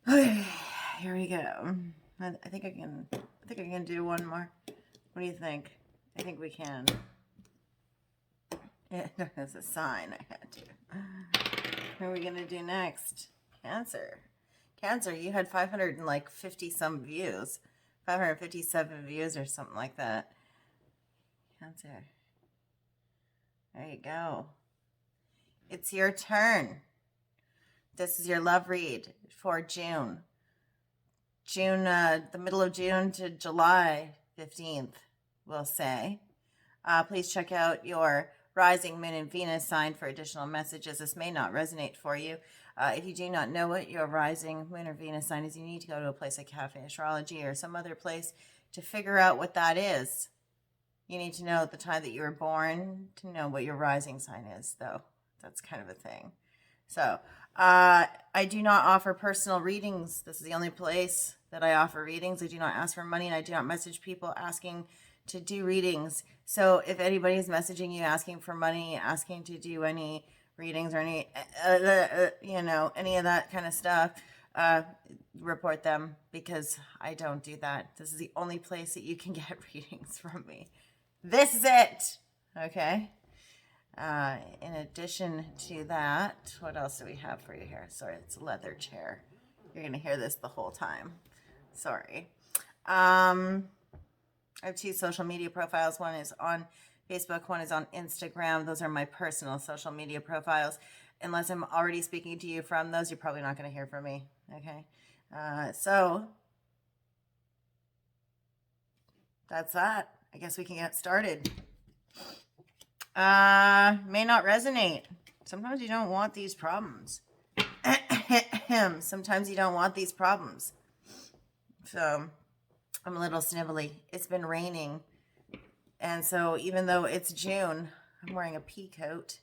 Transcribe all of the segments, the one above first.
Okay, here we go. I think I can. I think I can do one more. What do you think? I think we can. Yeah, that's a sign I had to. What are we gonna do next? Cancer. Cancer. You had 550 some views, 557 views or something like that. Cancer. There you go. It's your turn. This is your love read for June. The middle of June to July 15th, we'll say. Please check out your rising moon and Venus sign for additional messages. This may not resonate for you. If you do not know what your rising moon or Venus sign is, you need to go to a place like Cafe Astrology or some other place to figure out what that is. You need to know the time that you were born to know what your rising sign is, though. That's kind of a thing. So, I do not offer personal readings. This is the only place that I offer readings. I do not ask for money, and I do not message people asking to do readings. So if anybody is messaging you asking for money, asking to do any readings or any, any of that kind of stuff, report them, because I don't do that. This is the only place that you can get readings from me. This is it. Okay. In addition to that, what else do we have for you here? Sorry, it's a leather chair. You're going to hear this the whole time. Sorry. I have 2 social media profiles. One is on Facebook, one is on Instagram. Those are my personal social media profiles. Unless I'm already speaking to you from those, you're probably not going to hear from me. Okay. So that's that. I guess we can get started. May not resonate. Sometimes you don't want these problems. Sometimes you don't want these problems. So I'm a little snivelly. It's been raining. And so even though it's June, I'm wearing a pea coat.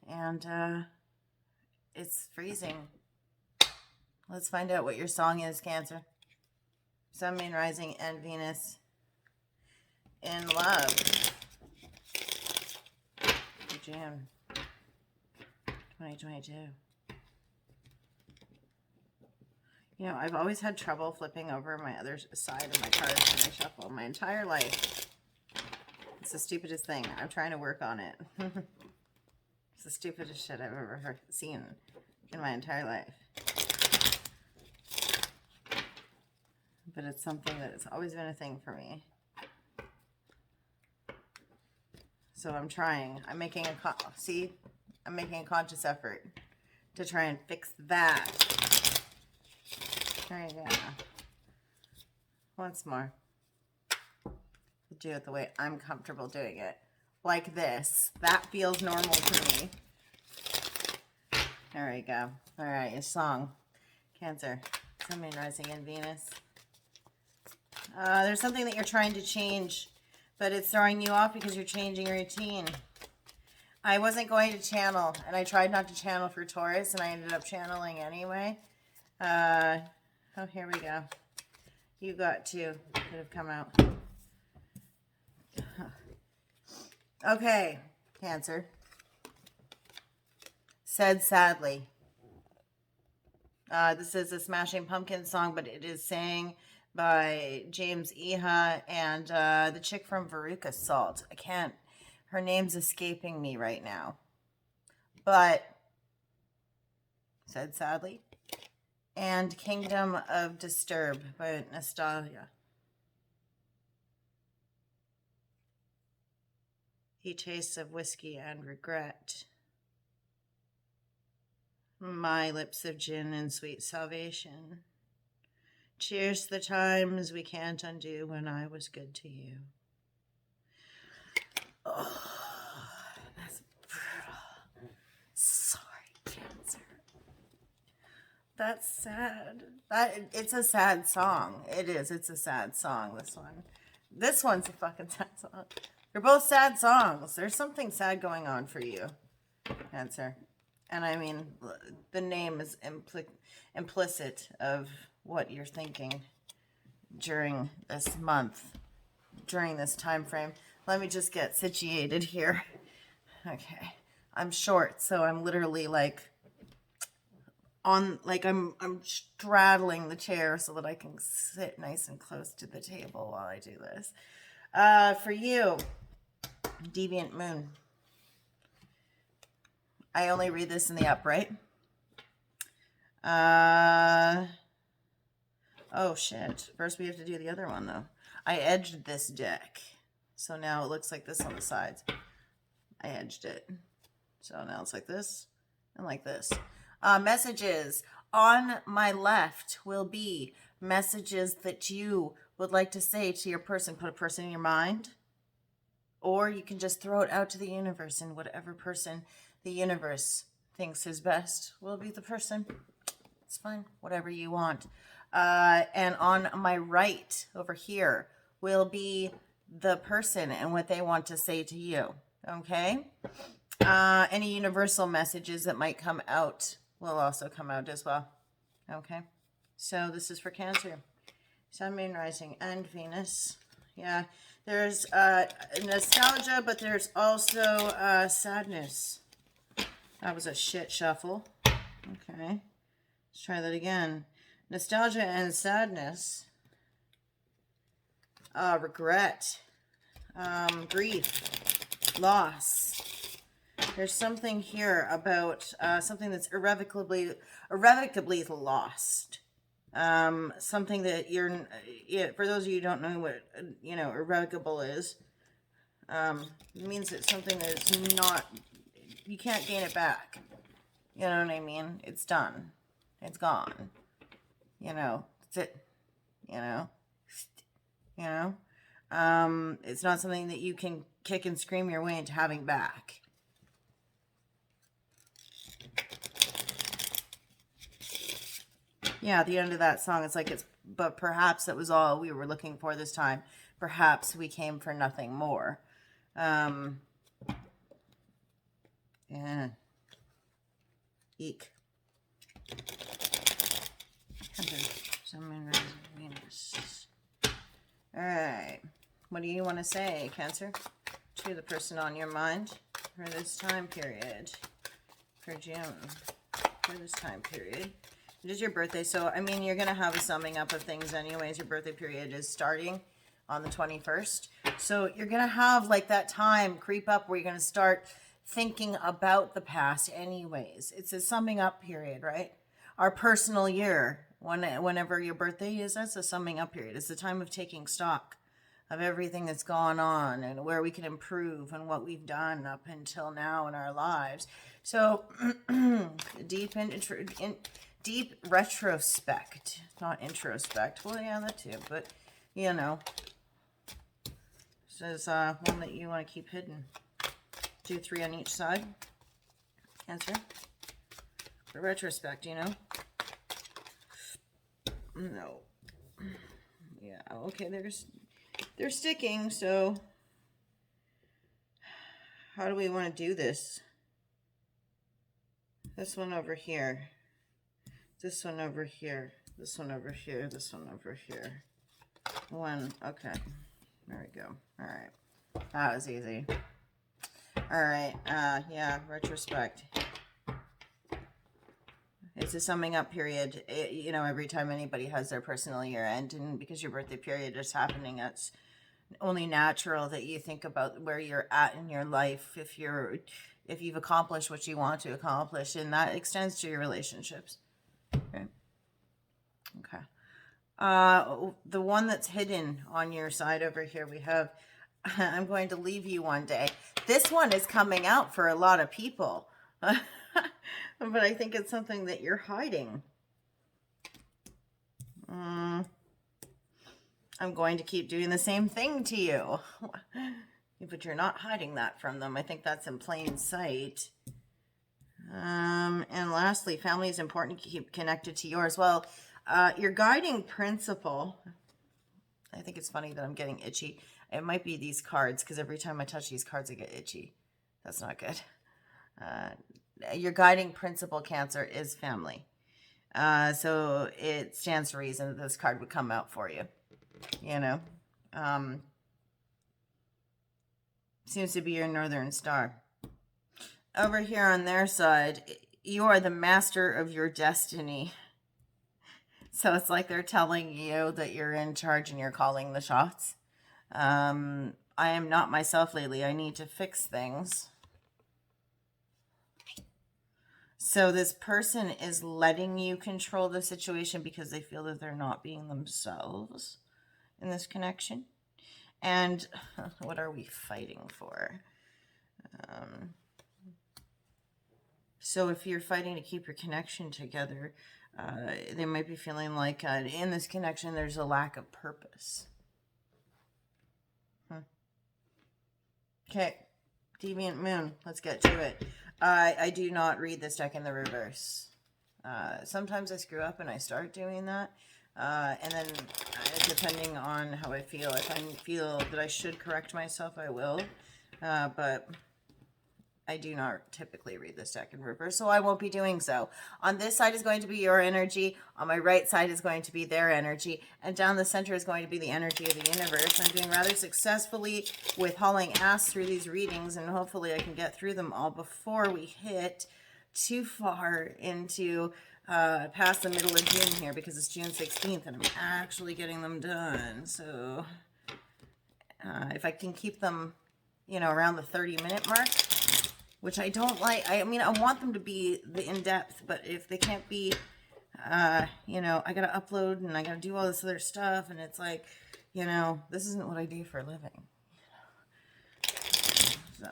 And it's freezing. Let's find out what your song is, Cancer. Sun, Moon, Rising, and Venus in love. June 2022. You know, I've always had trouble flipping over my other side of my cards when I shuffle my entire life. It's the stupidest thing. I'm trying to work on it. It's the stupidest shit I've ever seen in my entire life. But it's something that has always been a thing for me. So I'm trying. I'm making a conscious effort to try and fix that. There you go. Once more. Do it the way I'm comfortable doing it. Like this. That feels normal to me. There we go. All right, your song. Cancer. Sun, Moon, Rising, and Venus. There's something that you're trying to change, but it's throwing you off because you're changing your routine. I wasn't going to channel, and I tried not to channel for Taurus, and I ended up channeling anyway. Oh, here we go. You got 2 that have come out. Okay, Cancer. Said sadly. This is a Smashing Pumpkins song, but it is sang by James Iha and the chick from Veruca Salt. Her name's escaping me right now. But, said sadly. And Kingdom of Disturb by Nostalghia. He tastes of whiskey and regret. My lips of gin and sweet salvation. Cheers to the times we can't undo when I was good to you. Oh, that's brutal. Sorry, Cancer. That's sad. It's a sad song. It is. It's a sad song, this one. This one's a fucking sad song. They're both sad songs. There's something sad going on for you, Cancer. And I mean, the name is implicit of what you're thinking during this month, during this time frame. Let me just get situated here. Okay. I'm short, so I'm literally like on, like I'm straddling the chair so that I can sit nice and close to the table while I do this. For you, Deviant Moon. I only read this in the upright. Oh shit. First we have to do the other one though. I edged this deck. So now it looks like this on the sides. I edged it. So now it's like this and like this. Messages on my left will be messages that you would like to say to your person. Put a person in your mind. Or you can just throw it out to the universe, and whatever person the universe thinks is best will be the person. It's fine. Whatever you want. And on my right over here will be the person and what they want to say to you. Okay? Any universal messages that might come out will also come out as well. Okay? So this is for Cancer. Sun, Moon, Rising, and Venus. Yeah. There's nostalgia, but there's also sadness. That was a shit shuffle. Okay. Let's try that again. Nostalgia and sadness. Regret. Grief. Loss. There's something here about something that's irrevocably lost. Something that you're, for those of you who don't know what, irrevocable is, it means that something that's not, you can't gain it back. You know what I mean? It's done. It's gone. That's it. It's not something that you can kick and scream your way into having back. Yeah, at the end of that song, it's like but perhaps that was all we were looking for this time. Perhaps we came for nothing more. Yeah. Eek. Venus. All right. What do you want to say, Cancer, to the person on your mind for this time period? For June. For this time period. It is your birthday, so, I mean, you're going to have a summing up of things anyways. Your birthday period is starting on the 21st. So you're going to have, like, that time creep up where you're going to start thinking about the past anyways. It's a summing up period, right? Our personal year, whenever your birthday is, that's a summing up period. It's the time of taking stock of everything that's gone on and where we can improve and what we've done up until now in our lives. So deep retrospect, not introspect. Well, yeah, that too, but this is one that you want to keep hidden. Do 3 on each side, Cancer. For retrospect, No. Yeah, okay, they're sticking, so how do we want to do this? This one over here. This one over here. This one over here. This one over here. One. Okay. There we go. All right. That was easy. All right. Yeah. Retrospect. It's a summing up period. Every time anybody has their personal year end, and because your birthday period is happening, it's only natural that you think about where you're at in your life. If you've accomplished what you want to accomplish, and that extends to your relationships. Okay. The one that's hidden on your side over here, we have, I'm going to leave you one day. This one is coming out for a lot of people. But I think it's something that you're hiding. I'm going to keep doing the same thing to you. But you're not hiding that from them. I think that's in plain sight. And lastly, family is important to keep connected to yours. Well, your guiding principle, I think it's funny that I'm getting itchy. It might be these cards, because every time I touch these cards, I get itchy. That's not good. Your guiding principle, Cancer, is family. So it stands to reason that this card would come out for you. Seems to be your northern star. Over here on their side, you are the master of your destiny. So it's like they're telling you that you're in charge and you're calling the shots. I am not myself lately. I need to fix things. So this person is letting you control the situation because they feel that they're not being themselves in this connection. And what are we fighting for? So if you're fighting to keep your connection together, they might be feeling like in this connection there's a lack of purpose. Okay, Deviant Moon, let's get to it. I do not read this deck in the reverse. Sometimes I screw up and I start doing that. And then depending on how I feel, if I feel that I should correct myself, I will. But I do not typically read this deck in reverse, so I won't be doing so. On this side is going to be your energy. On my right side is going to be their energy. And down the center is going to be the energy of the universe. I'm doing rather successfully with hauling ass through these readings, and hopefully I can get through them all before we hit too far into past the middle of June here, because it's June 16th, and I'm actually getting them done. So if I can keep them, around the 30-minute mark, which I don't like. I mean, I want them to be the in-depth, but if they can't be, I got to upload and I got to do all this other stuff, and it's like, this isn't what I do for a living. So,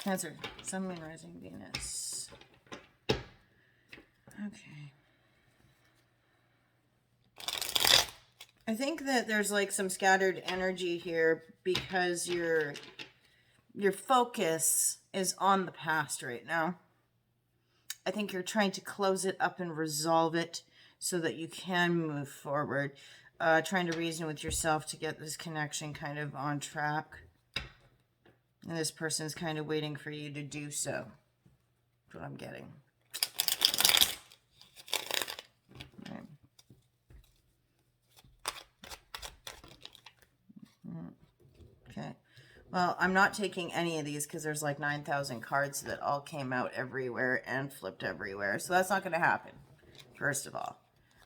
Cancer, Sun, Moon, Rising, Venus. Okay. I think that there's like some scattered energy here because your focus is on the past right now. I think you're trying to close it up and resolve it so that you can move forward. Trying to reason with yourself to get this connection kind of on track. And this person's kind of waiting for you to do so. That's what I'm getting. Right. Okay. Well, I'm not taking any of these because there's like 9,000 cards that all came out everywhere and flipped everywhere. So that's not going to happen, first of all.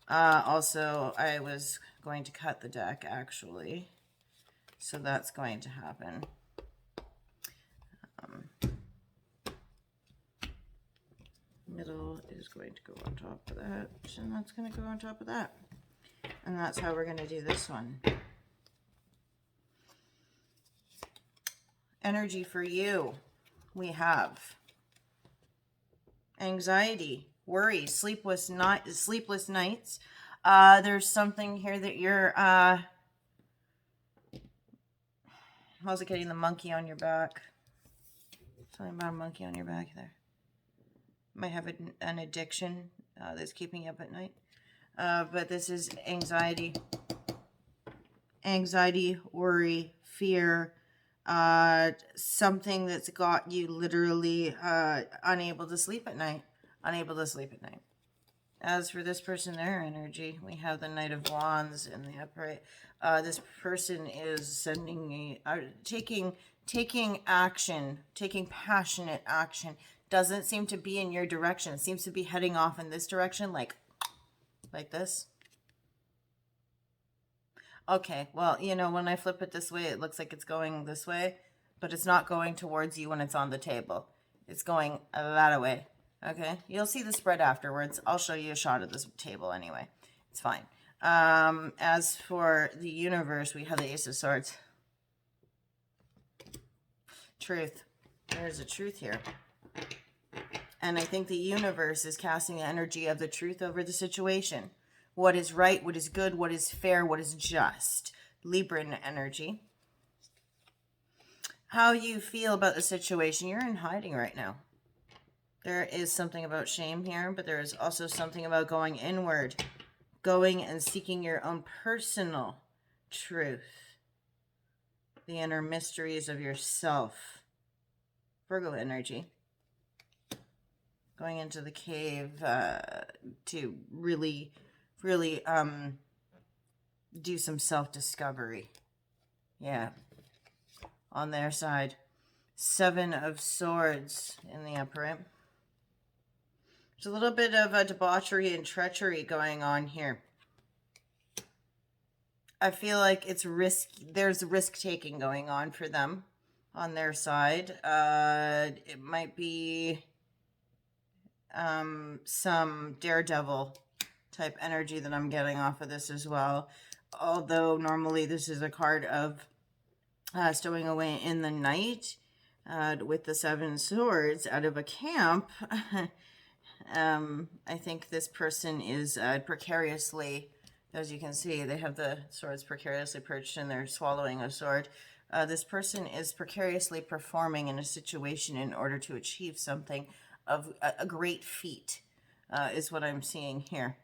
Also, I was going to cut the deck, actually. So that's going to happen. Middle is going to go on top of that. And that's going to go on top of that. And that's how we're going to do this one. Energy for you, we have anxiety, worry, sleepless nights. There's something here that you're how's it getting the monkey on your back? Something about a monkey on your back there. Might have an addiction that's keeping you up at night. But this is anxiety, worry, fear. Something that's got you literally unable to sleep at night. As for this person, their energy, we have the Knight of Wands in the upright. This person is taking action, taking passionate action. Doesn't seem to be in your direction. It seems to be heading off in this direction, like this. Okay, well, when I flip it this way, it looks like it's going this way, but it's not going towards you when it's on the table. It's going that way. Okay, you'll see the spread afterwards. I'll show you a shot of this table anyway. It's fine. As for the universe, we have the Ace of Swords. Truth. There's a truth here. And I think the universe is casting the energy of the truth over the situation. What is right, what is good, what is fair, what is just. Libran energy. How you feel about the situation. You're in hiding right now. There is something about shame here, but there is also something about going inward. Going and seeking your own personal truth. The inner mysteries of yourself. Virgo energy. Going into the cave to really do some self-discovery. Yeah. On their side. 7 of Swords in the upright. There's a little bit of a debauchery and treachery going on here. I feel like it's there's risk taking going on for them on their side. It might be some daredevil type energy that I'm getting off of this as well. Although normally this is a card of stowing away in the night with the 7 swords out of a camp. I think this person is precariously, as you can see, they have the swords precariously perched and they're swallowing a sword. This person is precariously performing in a situation in order to achieve something of a great feat, is what I'm seeing here.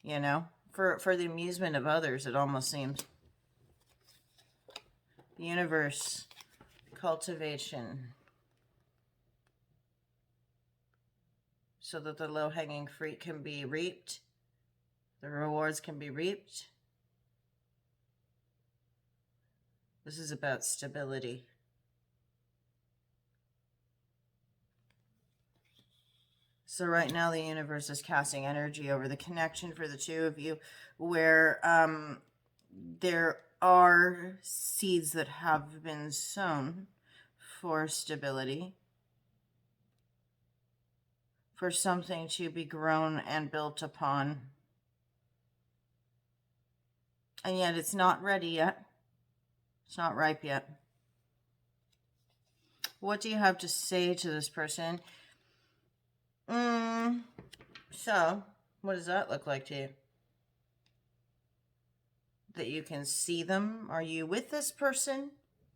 You know, for the amusement of others, it almost seems. The universe, cultivation, so that the low-hanging fruit can be reaped, the rewards can be reaped. This is about stability. So right now the universe is casting energy over the connection for the two of you, where there are seeds that have been sown for stability, for something to be grown and built upon. And yet it's not ready yet. It's not ripe yet. What do you have to say to this person? So, what does that look like to you? That you can see them? Are you with this person,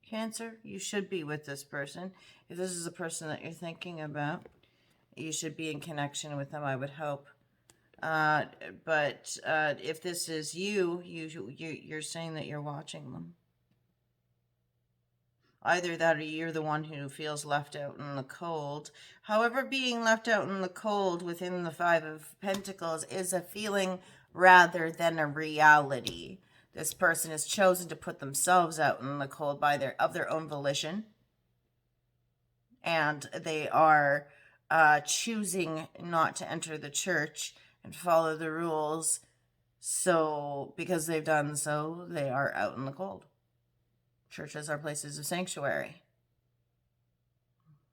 Cancer? You should be with this person. If this is a person that you're thinking about, you should be in connection with them, I would hope. But if this is you're saying that you're watching them. Either that or you're the one who feels left out in the cold. However, being left out in the cold within the 5 of Pentacles is a feeling rather than a reality. This person has chosen to put themselves out in the cold of their own volition. And they are choosing not to enter the church and follow the rules. So, because they've done so, they are out in the cold. Churches are places of sanctuary.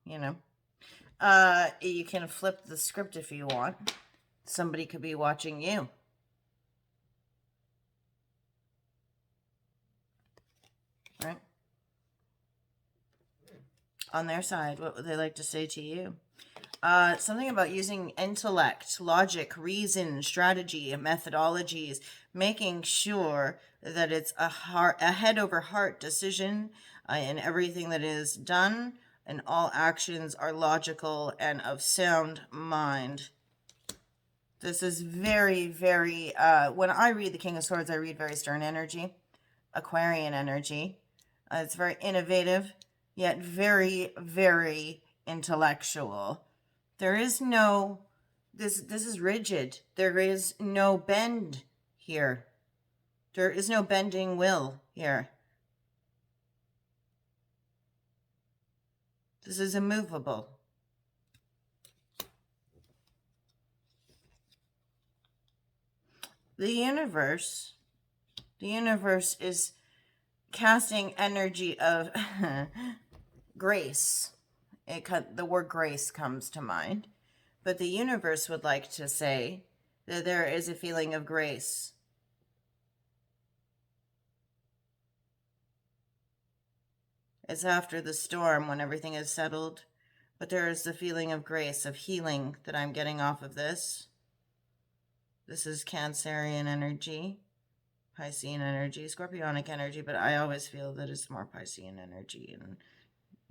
You know. You can flip the script if you want. Somebody could be watching you. Right? On their side, what would they like to say to you? Something about using intellect, logic, reason, strategy, methodologies, making sure that it's a head over heart decision in everything that is done, and all actions are logical and of sound mind. This is very, very, when I read the King of Swords, I read very stern energy, Aquarian energy. It's very innovative, yet very, very intellectual. There is no, this is rigid. There is no bend here. There is no bending will here. This is immovable. The universe is casting energy of grace. The word grace comes to mind. But the universe would like to say that there is a feeling of grace. It's after the storm when everything is settled. But there is the feeling of grace, of healing that I'm getting off of this. This is Cancerian energy, Piscean energy, Scorpionic energy, but I always feel that it's more Piscean energy and,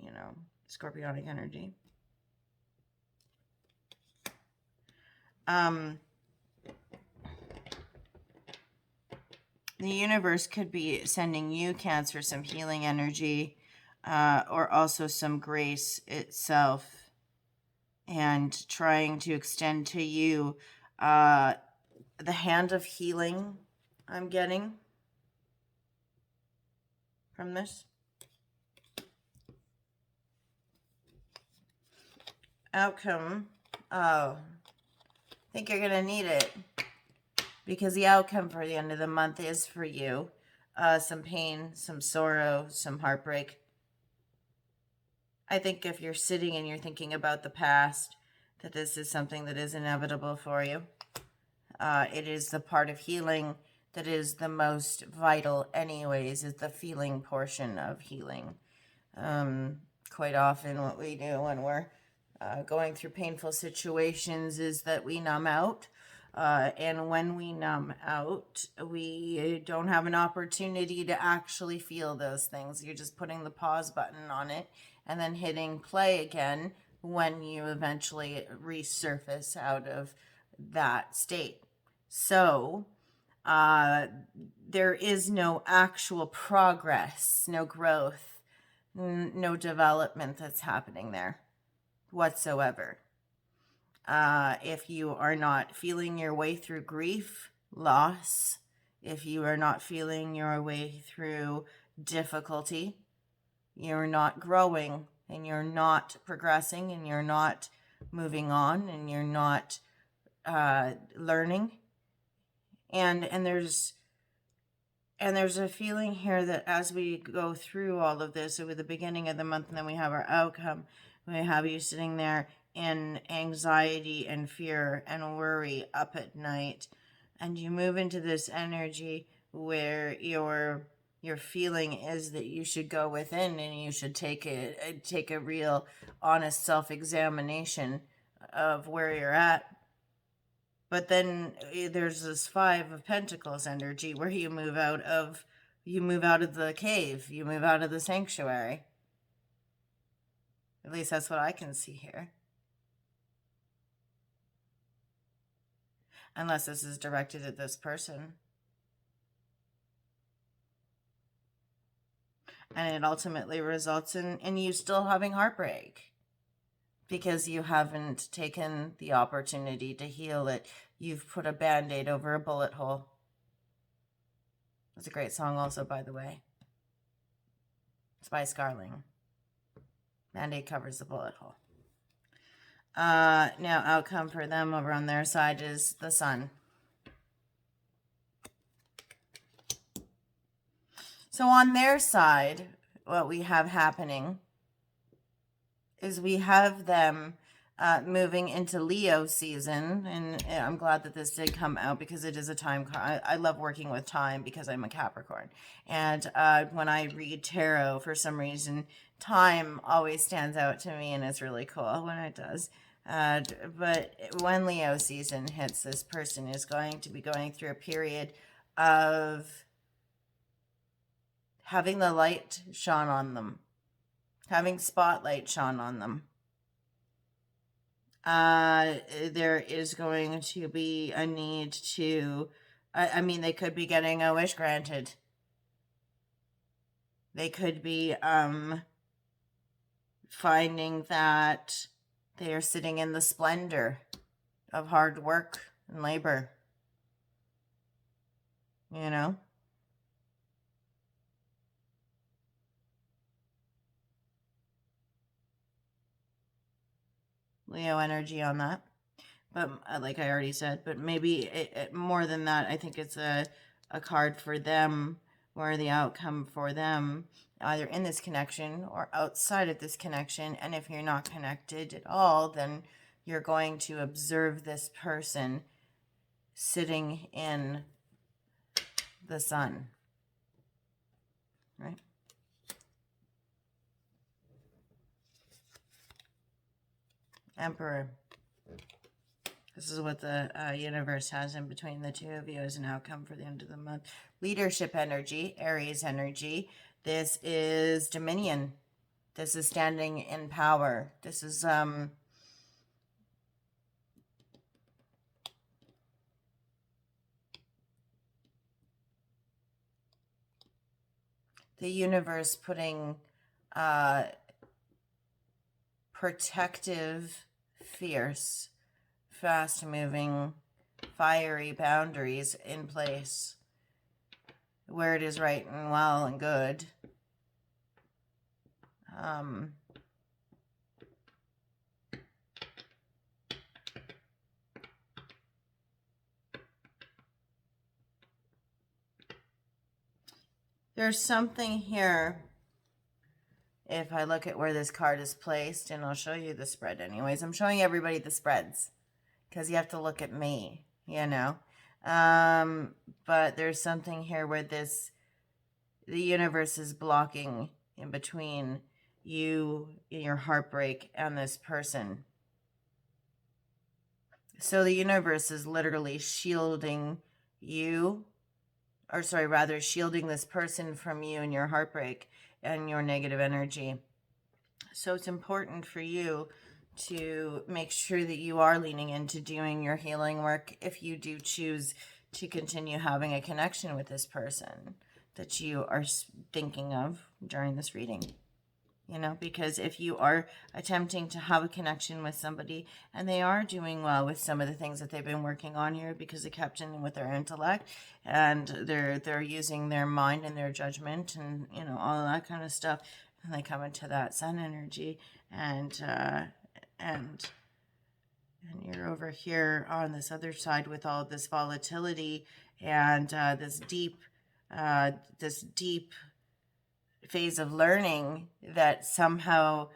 you know, Scorpionic energy. The universe could be sending you, Cancer, some healing energy, or also some grace itself, and trying to extend to you the hand of healing I'm getting from this. Outcome Oh, I think you're going to need it, because the outcome for the end of the month is for you some pain, some sorrow, some heartbreak. I think if you're sitting and you're thinking about the past, that this is something that is inevitable for you. It is the part of healing that is the most vital anyways, is the feeling portion of healing. Quite often what we do when we're going through painful situations is that we numb out. And when we numb out, we don't have an opportunity to actually feel those things. You're just putting the pause button on it and then hitting play again when you eventually resurface out of that state. So there is no actual progress, no growth, no development that's happening there whatsoever. If you are not feeling your way through grief, loss, if you are not feeling your way through difficulty, you're not growing, and you're not progressing, and you're not moving on, and you're not learning. And there's a feeling here that as we go through all of this over the beginning of the month, and then we have our outcome, we have you sitting there in anxiety and fear and worry up at night, and you move into this energy where your feeling is that you should go within and you should take a real honest self-examination of where you're at. But then there's this 5 of Pentacles energy where you move out of the cave, you move out of the sanctuary. At least that's what I can see here. Unless this is directed at this person. And it ultimately results in you still having heartbreak, because you haven't taken the opportunity to heal it. You've put a Band-Aid over a bullet hole. It's a great song also, by the way. It's by Scarling. Band-Aid covers the bullet hole. Now, outcome for them over on their side is the Sun. So on their side, what we have happening is we have them moving into Leo season. And I'm glad that this did come out, because it is a time card. I love working with time because I'm a Capricorn. And when I read tarot, for some reason, time always stands out to me, and it's really cool when it does. But when Leo season hits, this person is going to be going through a period of having the light shone on them, having spotlight shone on them. There is going to be a need to, I mean, they could be getting a wish granted. They could be finding that they are sitting in the splendor of hard work and labor. You know? Leo energy on that. But like I already said, but maybe more than that, I think it's a card for them, or the outcome for them, either in this connection or outside of this connection. And if you're not connected at all, then you're going to observe this person sitting in the sun, right? Emperor. This is what the universe has in between the two of you as an outcome for the end of the month. Leadership energy, Aries energy. This is dominion. This is standing in power. This is the universe putting protective, fierce, fast-moving, fiery boundaries in place where it is right and well and good. There's something here. If I look at where this card is placed, and I'll show you the spread anyways. I'm showing everybody the spreads because you have to look at me, you know. But there's something here where the universe is blocking in between you, your heartbreak, and this person. So the universe is literally shielding you, or sorry, rather shielding this person from you and your heartbreak and your negative energy. So it's important for you to make sure that you are leaning into doing your healing work if you do choose to continue having a connection with this person that you are thinking of during this reading. You know, because if you are attempting to have a connection with somebody and they are doing well with some of the things that they've been working on here, because they kept in with their intellect and they're using their mind and their judgment and, you know, all that kind of stuff, and they come into that sun energy, and you're over here on this other side with all this volatility and this deep phase of learning that somehow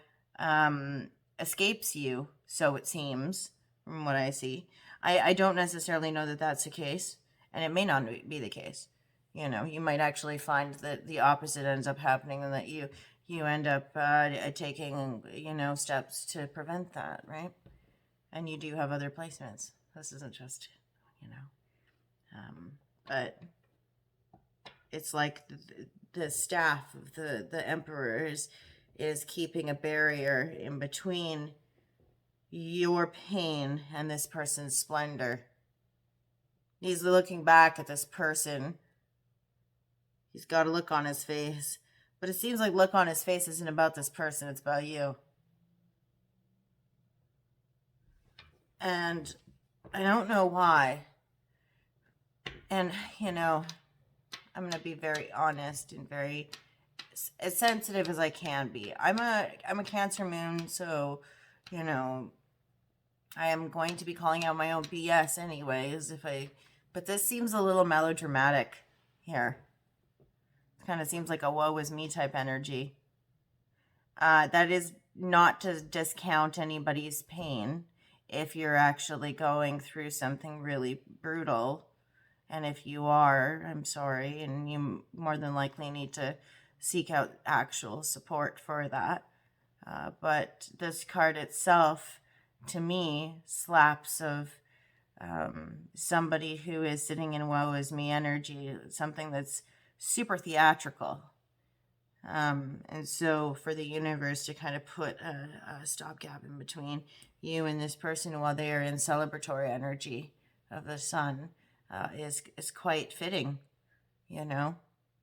escapes you, so it seems, from what I see. I don't necessarily know that that's the case, and it may not be the case. You know, you might actually find that the opposite ends up happening, and that you end up taking, you know, steps to prevent that, right? And you do have other placements. This isn't just, you know, but it's like the staff of the emperor is keeping a barrier in between your pain and this person's splendor. He's looking back at this person. He's got a look on his face, but it seems like look on his face isn't about this person, it's about you. And I don't know why. And, you know, I'm going to be very honest and very as sensitive as I can be. I'm a Cancer moon, so, you know, I am going to be calling out my own BS anyways but this seems a little melodramatic here. It kind of seems like a woe is me type energy. That is not to discount anybody's pain if you're actually going through something really brutal. And if you are, I'm sorry, and you more than likely need to seek out actual support for that. But this card itself, to me, slaps of somebody who is sitting in woe is me energy, something that's super theatrical. And so for the universe to kind of put a stopgap in between you and this person while they are in celebratory energy of the sun is quite fitting. You know,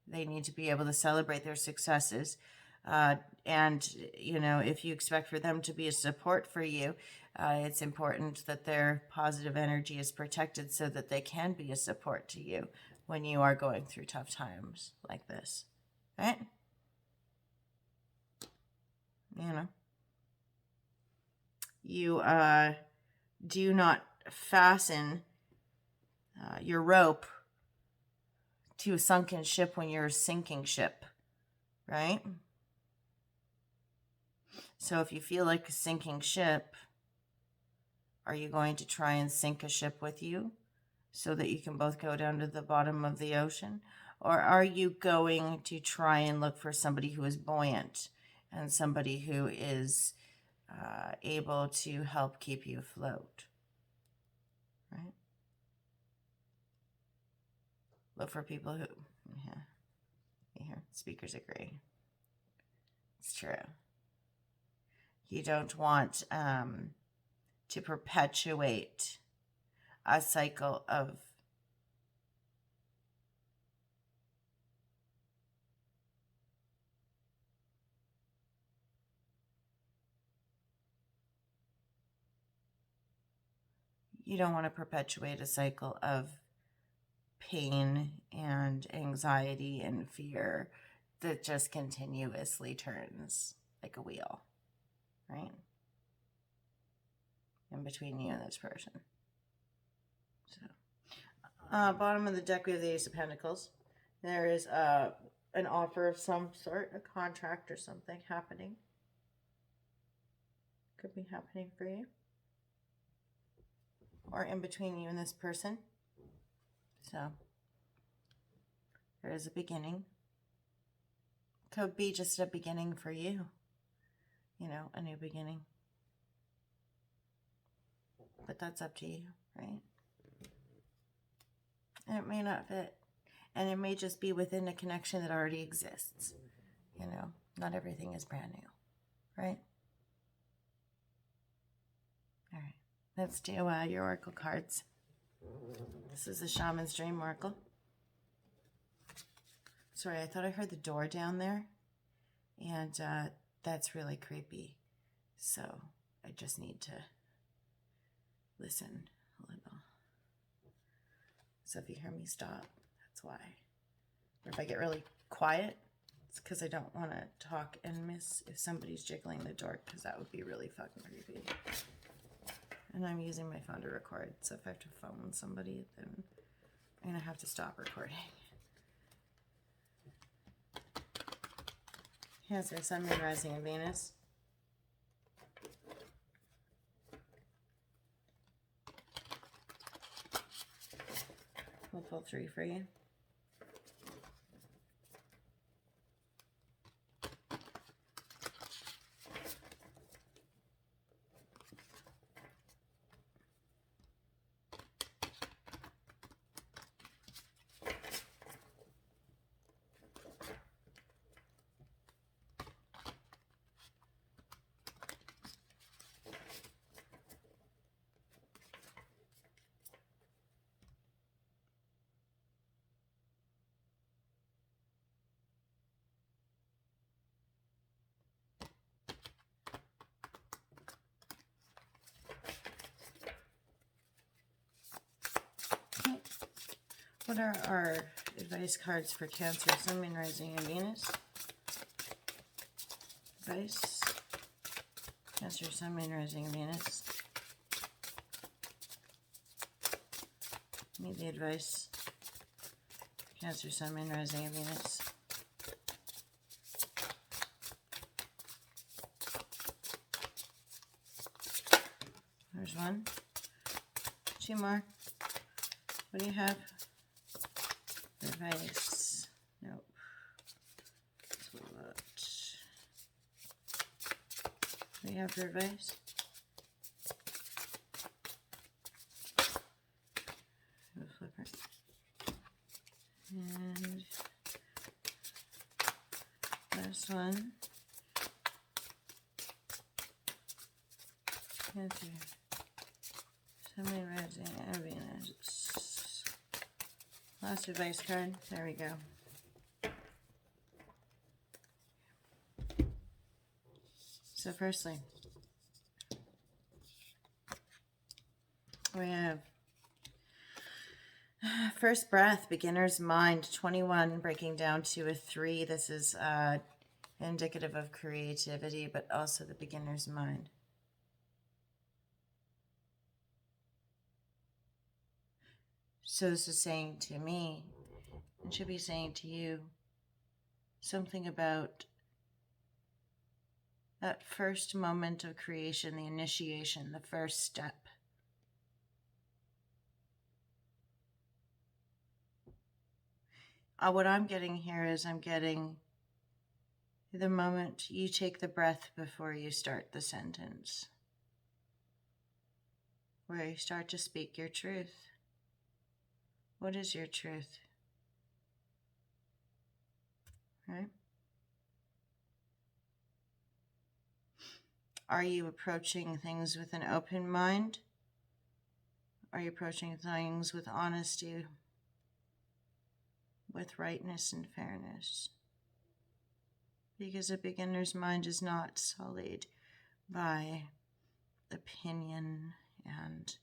they need to be able to celebrate their successes. And, you know, if you expect for them to be a support for you, it's important that their positive energy is protected so that they can be a support to you when you are going through tough times like this, right? You know, you do not fasten your rope to a sunken ship when you're a sinking ship, right? So if you feel like a sinking ship, are you going to try and sink a ship with you so that you can both go down to the bottom of the ocean? Or are you going to try and look for somebody who is buoyant and somebody who is able to help keep you afloat, right? Look for people who, yeah, you hear, speakers agree. It's true. You don't want to perpetuate a cycle of pain and anxiety and fear that just continuously turns like a wheel, right? In between you and this person. So, bottom of the deck, we have the Ace of Pentacles. There is an offer of some sort, a contract or something happening. Could be happening for you. Or in between you and this person. So, there is a beginning. Could be just a beginning for you. You know, a new beginning. But that's up to you, right? And it may not fit. And it may just be within a connection that already exists. You know, not everything is brand new, right? All right, let's do your oracle cards. This is the Shaman's Dream Oracle. Sorry, I thought I heard the door down there. And that's really creepy. So I just need to listen a little. So if you hear me stop, that's why. Or if I get really quiet, it's because I don't want to talk and miss if somebody's jiggling the door, because that would be really fucking creepy. And I'm using my phone to record, so if I have to phone somebody, then I'm going to have to stop recording. Cancer, Sun, Moon, Rising, and Venus. We'll pull 3 for you. What are our advice cards for Cancer, Sun, Moon, Rising, and Venus? Advice. Cancer, Sun, Moon, Rising, and Venus. Need the advice. Cancer, Sun, Moon, Rising, and Venus. There's 1. 2 more. What do you have? Advice. Nope. That's a lot. What do you have for advice? Flipper. And last one. Cancer. Somebody rising and Venus. Last advice card. There we go. So firstly, we have first breath, beginner's mind, 21, breaking down to a 3. This is indicative of creativity, but also the beginner's mind. So this is saying to me, and should be saying to you, something about that first moment of creation, the initiation, the first step. What I'm getting here is I'm getting the moment you take the breath before you start the sentence, where you start to speak your truth. What is your truth? Right? Are you approaching things with an open mind? Are you approaching things with honesty, with rightness and fairness? Because a beginner's mind is not sullied by opinion and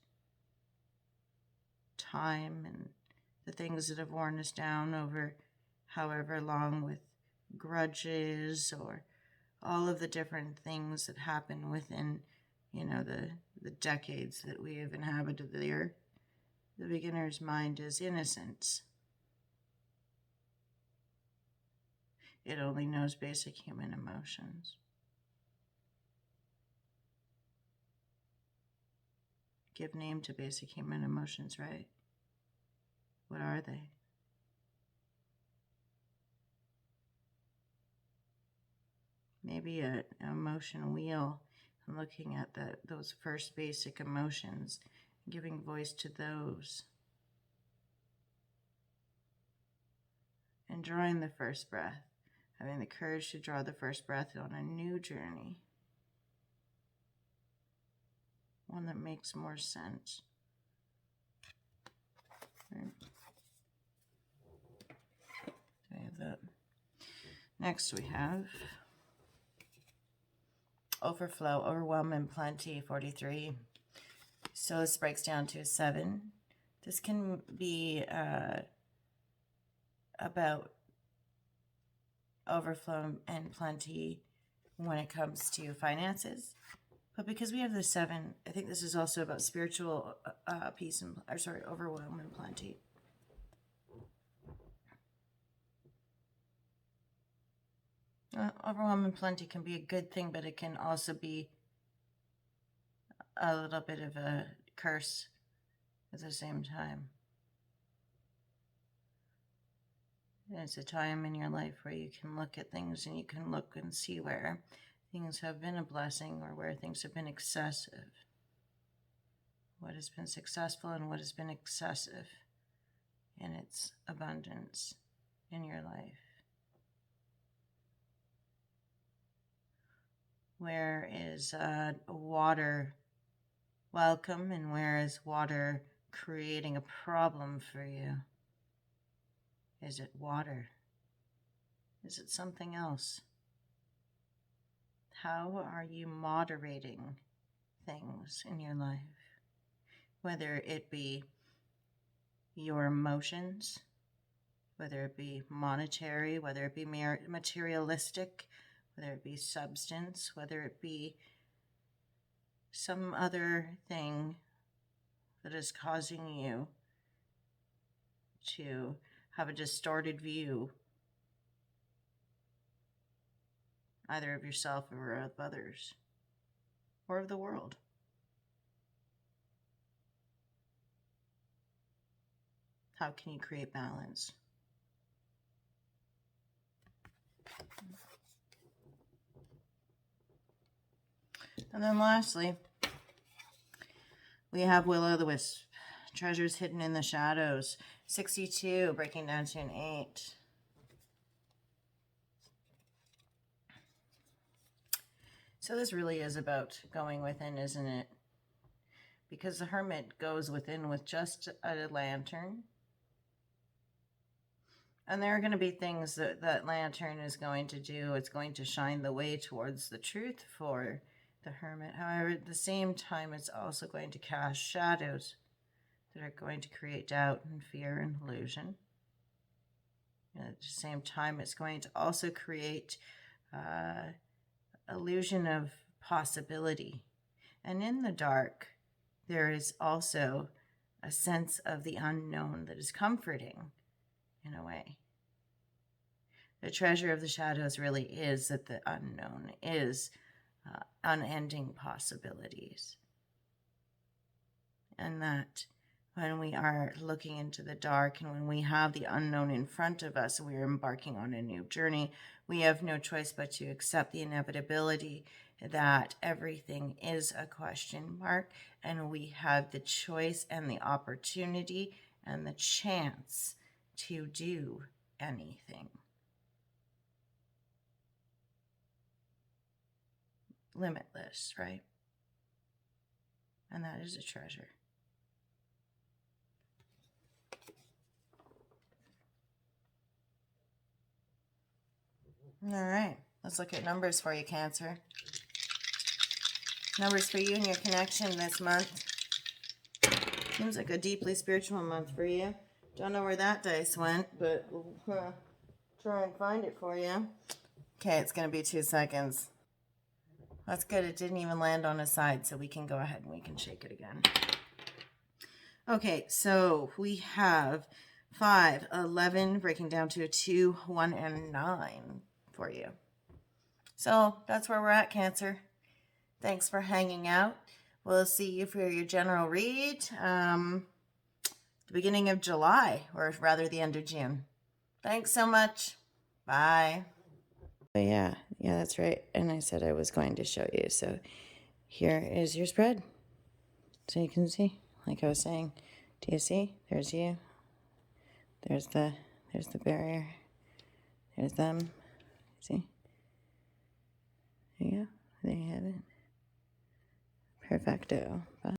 time and the things that have worn us down over however long, with grudges or all of the different things that happen within, the decades that we have inhabited the earth. The beginner's mind is innocence. it only knows basic human emotions. Give name to basic human emotions, right? What are they? Maybe an emotion wheel, and looking at those first basic emotions, giving voice to those, and drawing the first breath, having the courage to draw the first breath on a new journey, one that makes more sense. Right. We have that. Next we have overflow, overwhelm, and plenty, 43. So this breaks down to a 7. This can be about overflow and plenty when it comes to finances. But because we have the 7, I think this is also about spiritual peace and, overwhelm and plenty. Overwhelm and plenty can be a good thing, but it can also be a little bit of a curse at the same time. It's a time in your life where you can look at things and you can look and see where things have been a blessing or where things have been excessive. What has been successful and what has been excessive in its abundance in your life. Where is water welcome and where is water creating a problem for you? Is it water? Is it something else? How are you moderating things in your life? Whether it be your emotions, whether it be monetary, whether it be materialistic, whether it be substance, whether it be some other thing that is causing you to have a distorted view either of yourself or of others or of the world. How can you create balance? And then lastly, we have Will-o'-the-Wisp, treasures hidden in the shadows, 62, breaking down to an 8. So this really is about going within, isn't it? Because the hermit goes within with just a lantern. And there are going to be things that that lantern is going to do. It's going to shine the way towards the truth for the hermit. However, at the same time, it's also going to cast shadows that are going to create doubt and fear and illusion. And at the same time, it's going to also create illusion of possibility. And in the dark, there is also a sense of the unknown that is comforting in a way. The treasure of the shadows really is that the unknown is unending possibilities. And that when we are looking into the dark and when we have the unknown in front of us and we are embarking on a new journey, we have no choice but to accept the inevitability that everything is a question mark, and we have the choice and the opportunity and the chance to do anything. Limitless, right? And that is a treasure. All right, let's look at numbers for you, Cancer. Numbers for you and your connection this month. Seems like a deeply spiritual month for you. Don't know where that dice went, but we'll try and find it for you. Okay, it's going to be 2 seconds. That's good. It didn't even land on its side, so we can go ahead and we can shake it again. Okay, so we have 5, 11, breaking down to a 2, 1, and 9. for you. So that's where we're at, Cancer. Thanks for hanging out. We'll see you for your general read the beginning of July, or rather the end of June. Thanks so much. Bye. Yeah, that's right. And I said I was going to show you. So here is your spread. So you can see, like I was saying, do you see? There's you. There's the barrier. There's them. See? There you go. There you have it. Perfecto. Bye.